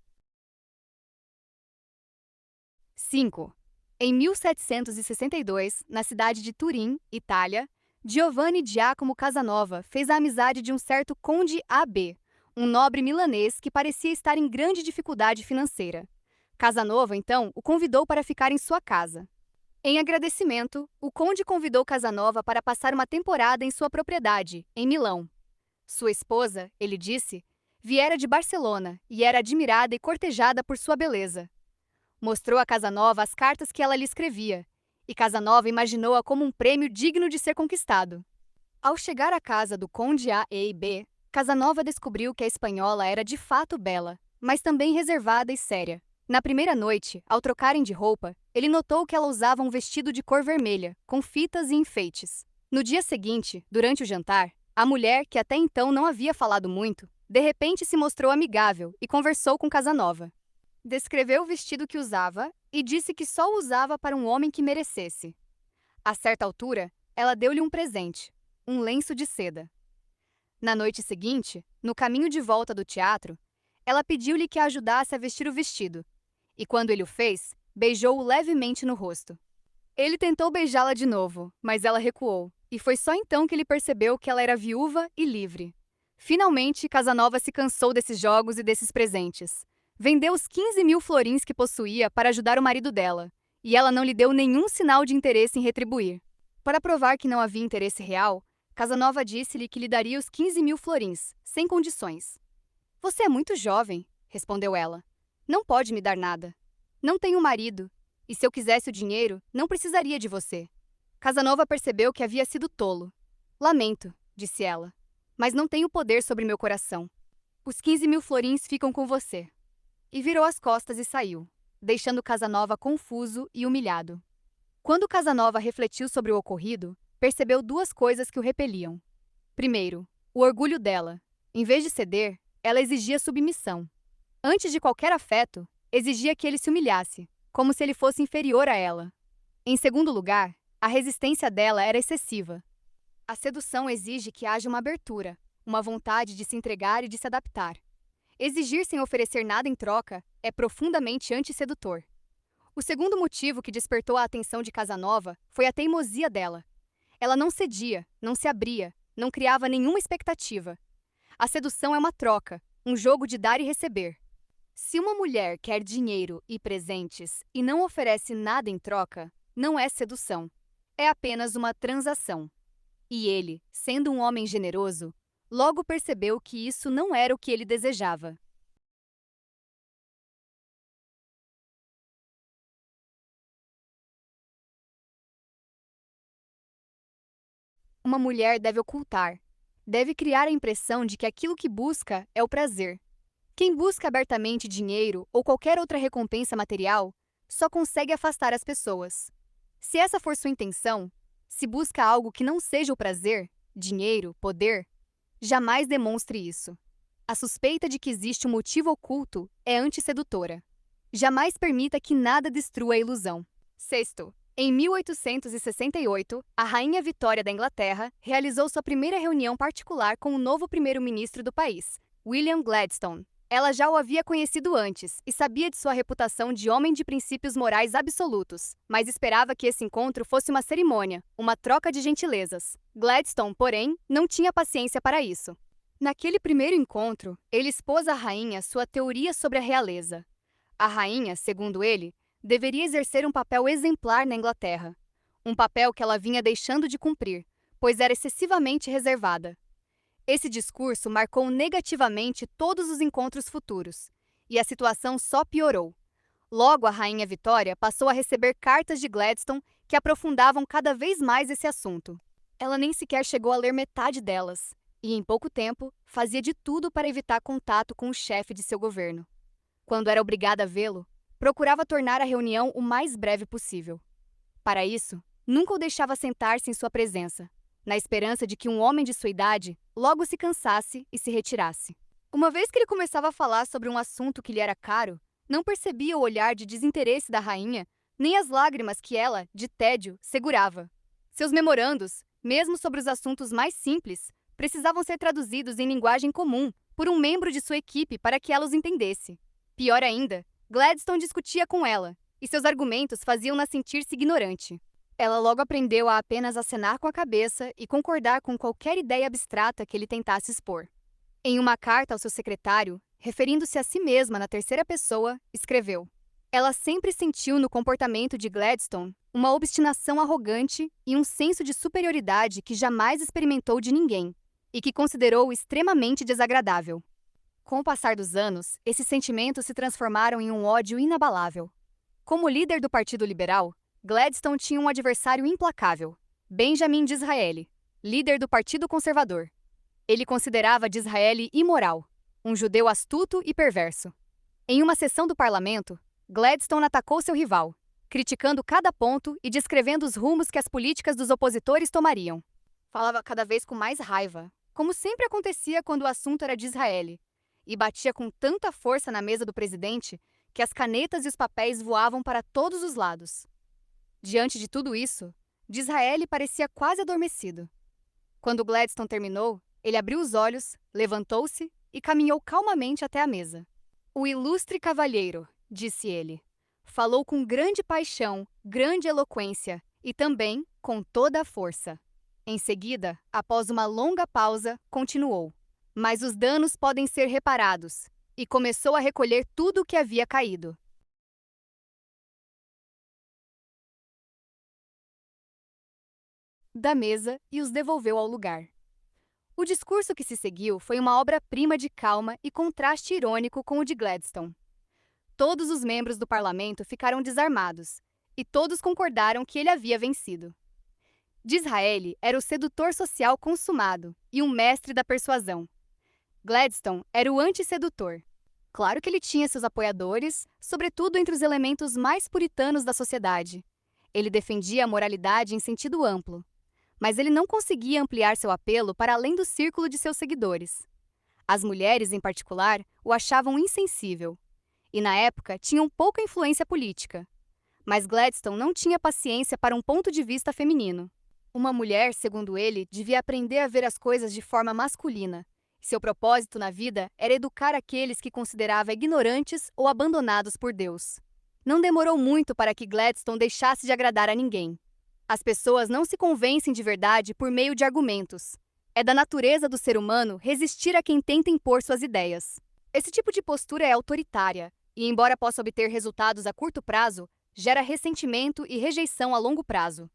5. Em 1762, na cidade de Turim, Itália, Giovanni Giacomo Casanova fez a amizade de um certo conde AB, um nobre milanês que parecia estar em grande dificuldade financeira. Casanova, então, o convidou para ficar em sua casa. Em agradecimento, o conde convidou Casanova para passar uma temporada em sua propriedade, em Milão. Sua esposa, ele disse, viera de Barcelona e era admirada e cortejada por sua beleza. Mostrou a Casanova as cartas que ela lhe escrevia, e Casanova imaginou-a como um prêmio digno de ser conquistado. Ao chegar à casa do conde A e B, Casanova descobriu que a espanhola era de fato bela, mas também reservada e séria. Na primeira noite, ao trocarem de roupa, ele notou que ela usava um vestido de cor vermelha, com fitas e enfeites. No dia seguinte, durante o jantar, a mulher, que até então não havia falado muito, de repente se mostrou amigável e conversou com Casanova. Descreveu o vestido que usava e disse que só o usava para um homem que merecesse. A certa altura, ela deu-lhe um presente, um lenço de seda. Na noite seguinte, no caminho de volta do teatro, ela pediu-lhe que a ajudasse a vestir o vestido, e quando ele o fez, beijou-o levemente no rosto. Ele tentou beijá-la de novo, mas ela recuou, e foi só então que ele percebeu que ela era viúva e livre. Finalmente, Casanova se cansou desses jogos e desses presentes. Vendeu os 15.000 florins que possuía para ajudar o marido dela, e ela não lhe deu nenhum sinal de interesse em retribuir. Para provar que não havia interesse real, Casanova disse-lhe que lhe daria os 15.000 florins, sem condições. Você é muito jovem, respondeu ela. Não pode me dar nada. Não tenho marido, e se eu quisesse o dinheiro, não precisaria de você. Casanova percebeu que havia sido tolo. Lamento, disse ela, mas não tenho poder sobre meu coração. Os 15.000 florins ficam com você. E virou as costas e saiu, deixando Casanova confuso e humilhado. Quando Casanova refletiu sobre o ocorrido, percebeu duas coisas que o repeliam. Primeiro, o orgulho dela. Em vez de ceder, ela exigia submissão. Antes de qualquer afeto, exigia que ele se humilhasse, como se ele fosse inferior a ela. Em segundo lugar, a resistência dela era excessiva. A sedução exige que haja uma abertura, uma vontade de se entregar e de se adaptar. Exigir sem oferecer nada em troca é profundamente antissedutor. O segundo motivo que despertou a atenção de Casanova foi a teimosia dela. Ela não cedia, não se abria, não criava nenhuma expectativa. A sedução é uma troca, um jogo de dar e receber. Se uma mulher quer dinheiro e presentes e não oferece nada em troca, não é sedução. É apenas uma transação. E ele, sendo um homem generoso, logo percebeu que isso não era o que ele desejava. Uma mulher deve ocultar, deve criar a impressão de que aquilo que busca é o prazer. Quem busca abertamente dinheiro ou qualquer outra recompensa material só consegue afastar as pessoas. Se essa for sua intenção, se busca algo que não seja o prazer, dinheiro, poder, jamais demonstre isso. A suspeita de que existe um motivo oculto é antissedutora. Jamais permita que nada destrua a ilusão. Sexto, em 1868, a Rainha Vitória da Inglaterra realizou sua primeira reunião particular com o novo primeiro-ministro do país, William Gladstone. Ela já o havia conhecido antes e sabia de sua reputação de homem de princípios morais absolutos, mas esperava que esse encontro fosse uma cerimônia, uma troca de gentilezas. Gladstone, porém, não tinha paciência para isso. Naquele primeiro encontro, ele expôs à rainha sua teoria sobre a realeza. A rainha, segundo ele, deveria exercer um papel exemplar na Inglaterra, um papel que ela vinha deixando de cumprir, pois era excessivamente reservada. Esse discurso marcou negativamente todos os encontros futuros, e a situação só piorou. Logo, a Rainha Vitória passou a receber cartas de Gladstone que aprofundavam cada vez mais esse assunto. Ela nem sequer chegou a ler metade delas, e em pouco tempo fazia de tudo para evitar contato com o chefe de seu governo. Quando era obrigada a vê-lo, procurava tornar a reunião o mais breve possível. Para isso, nunca o deixava sentar-se em sua presença, na esperança de que um homem de sua idade logo se cansasse e se retirasse. Uma vez que ele começava a falar sobre um assunto que lhe era caro, não percebia o olhar de desinteresse da rainha, nem as lágrimas que ela, de tédio, segurava. Seus memorandos, mesmo sobre os assuntos mais simples, precisavam ser traduzidos em linguagem comum por um membro de sua equipe para que ela os entendesse. Pior ainda, Gladstone discutia com ela, e seus argumentos faziam-na sentir-se ignorante. Ela logo aprendeu a apenas acenar com a cabeça e concordar com qualquer ideia abstrata que ele tentasse expor. Em uma carta ao seu secretário, referindo-se a si mesma na terceira pessoa, escreveu: ela sempre sentiu no comportamento de Gladstone uma obstinação arrogante e um senso de superioridade que jamais experimentou de ninguém, e que considerou extremamente desagradável. Com o passar dos anos, esses sentimentos se transformaram em um ódio inabalável. Como líder do Partido Liberal, Gladstone tinha um adversário implacável, Benjamin Disraeli. líder do Partido Conservador. Ele considerava Disraeli imoral, um judeu astuto e perverso. Em uma sessão do parlamento, Gladstone atacou seu rival, criticando cada ponto e descrevendo os rumos que as políticas dos opositores tomariam. Falava cada vez com mais raiva, como sempre acontecia quando o assunto era Disraeli, e batia com tanta força na mesa do presidente que as canetas e os papéis voavam para todos os lados. Diante de tudo isso, Disraeli parecia quase adormecido. Quando Gladstone terminou, ele abriu os olhos, levantou-se e caminhou calmamente até a mesa. "O ilustre cavalheiro", disse ele, "falou com grande paixão, grande eloquência e também com toda a força." Em seguida, após uma longa pausa, continuou: "Mas os danos podem ser reparados", e começou a recolher tudo o que havia caído. Da mesa e os devolveu ao lugar. O discurso que se seguiu foi uma obra-prima de calma e contraste irônico com o de Gladstone. Todos os membros do parlamento ficaram desarmados, e todos concordaram que ele havia vencido. Disraeli era o sedutor social consumado e um mestre da persuasão. Gladstone era o antissedutor. Claro que ele tinha seus apoiadores, sobretudo entre os elementos mais puritanos da sociedade. Ele defendia a moralidade em sentido amplo, mas ele não conseguia ampliar seu apelo para além do círculo de seus seguidores. As mulheres, em particular, o achavam insensível, e na época tinham pouca influência política. Mas Gladstone não tinha paciência para um ponto de vista feminino. Uma mulher, segundo ele, devia aprender a ver as coisas de forma masculina. Seu propósito na vida era educar aqueles que considerava ignorantes ou abandonados por Deus. Não demorou muito para que Gladstone deixasse de agradar a ninguém. As pessoas não se convencem de verdade por meio de argumentos. É da natureza do ser humano resistir a quem tenta impor suas ideias. Esse tipo de postura é autoritária e, embora possa obter resultados a curto prazo, gera ressentimento e rejeição a longo prazo.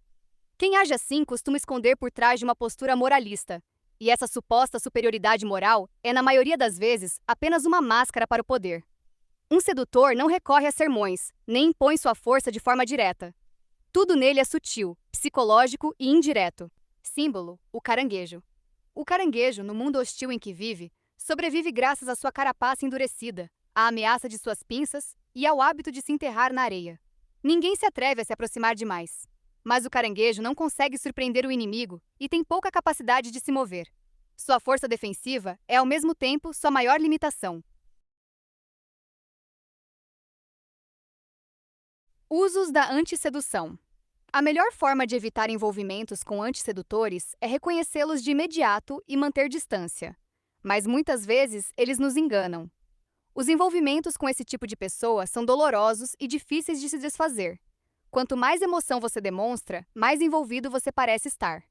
Quem age assim costuma esconder por trás de uma postura moralista, e essa suposta superioridade moral é, na maioria das vezes, apenas uma máscara para o poder. Um sedutor não recorre a sermões, nem impõe sua força de forma direta. Tudo nele é sutil, psicológico e indireto. Símbolo: o caranguejo. O caranguejo, no mundo hostil em que vive, sobrevive graças à sua carapaça endurecida, à ameaça de suas pinças e ao hábito de se enterrar na areia. Ninguém se atreve a se aproximar demais. Mas o caranguejo não consegue surpreender o inimigo e tem pouca capacidade de se mover. Sua força defensiva é, ao mesmo tempo, sua maior limitação. Usos da antissedução. A melhor forma de evitar envolvimentos com antissedutores é reconhecê-los de imediato e manter distância. Mas muitas vezes eles nos enganam. Os envolvimentos com esse tipo de pessoa são dolorosos e difíceis de se desfazer. Quanto mais emoção você demonstra, mais envolvido você parece estar.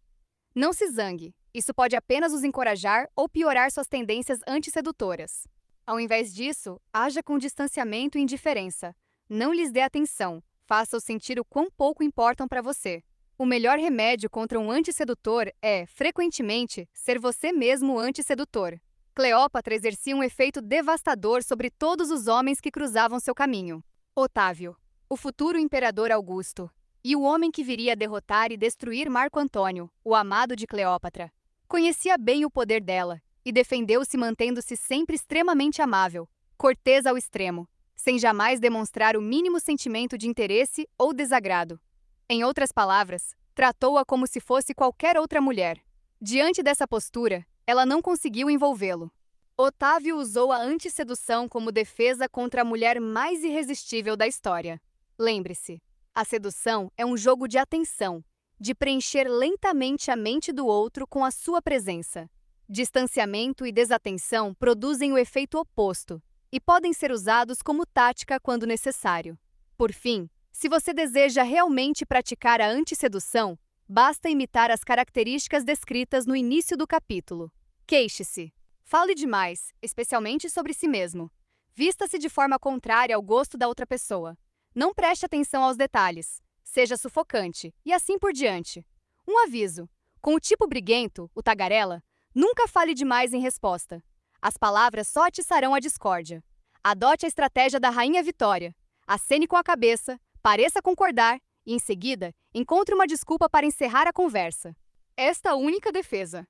Não se zangue, isso pode apenas os encorajar ou piorar suas tendências antissedutoras. Ao invés disso, haja com distanciamento e indiferença. Não lhes dê atenção, faça-os sentir o quão pouco importam para você. O melhor remédio contra um antissedutor é, frequentemente, ser você mesmo o antissedutor. Cleópatra exercia um efeito devastador sobre todos os homens que cruzavam seu caminho. Otávio, o futuro imperador Augusto, e o homem que viria a derrotar e destruir Marco Antônio, o amado de Cleópatra. Conhecia bem o poder dela e defendeu-se mantendo-se sempre extremamente amável, cortês ao extremo, sem jamais demonstrar o mínimo sentimento de interesse ou desagrado. Em outras palavras, tratou-a como se fosse qualquer outra mulher. Diante dessa postura, ela não conseguiu envolvê-lo. Otávio usou a antissedução como defesa contra a mulher mais irresistível da história. Lembre-se, a sedução é um jogo de atenção, de preencher lentamente a mente do outro com a sua presença. Distanciamento e desatenção produzem o efeito oposto e podem ser usados como tática quando necessário. Por fim, se você deseja realmente praticar a antissedução, basta imitar as características descritas no início do capítulo. Queixe-se. Fale demais, especialmente sobre si mesmo. Vista-se de forma contrária ao gosto da outra pessoa. Não preste atenção aos detalhes. Seja sufocante, e assim por diante. Um aviso: com o tipo briguento, o tagarela, nunca fale demais em resposta. As palavras só atiçarão a discórdia. Adote a estratégia da Rainha Vitória. Acene com a cabeça, pareça concordar e, em seguida, encontre uma desculpa para encerrar a conversa. Esta única defesa.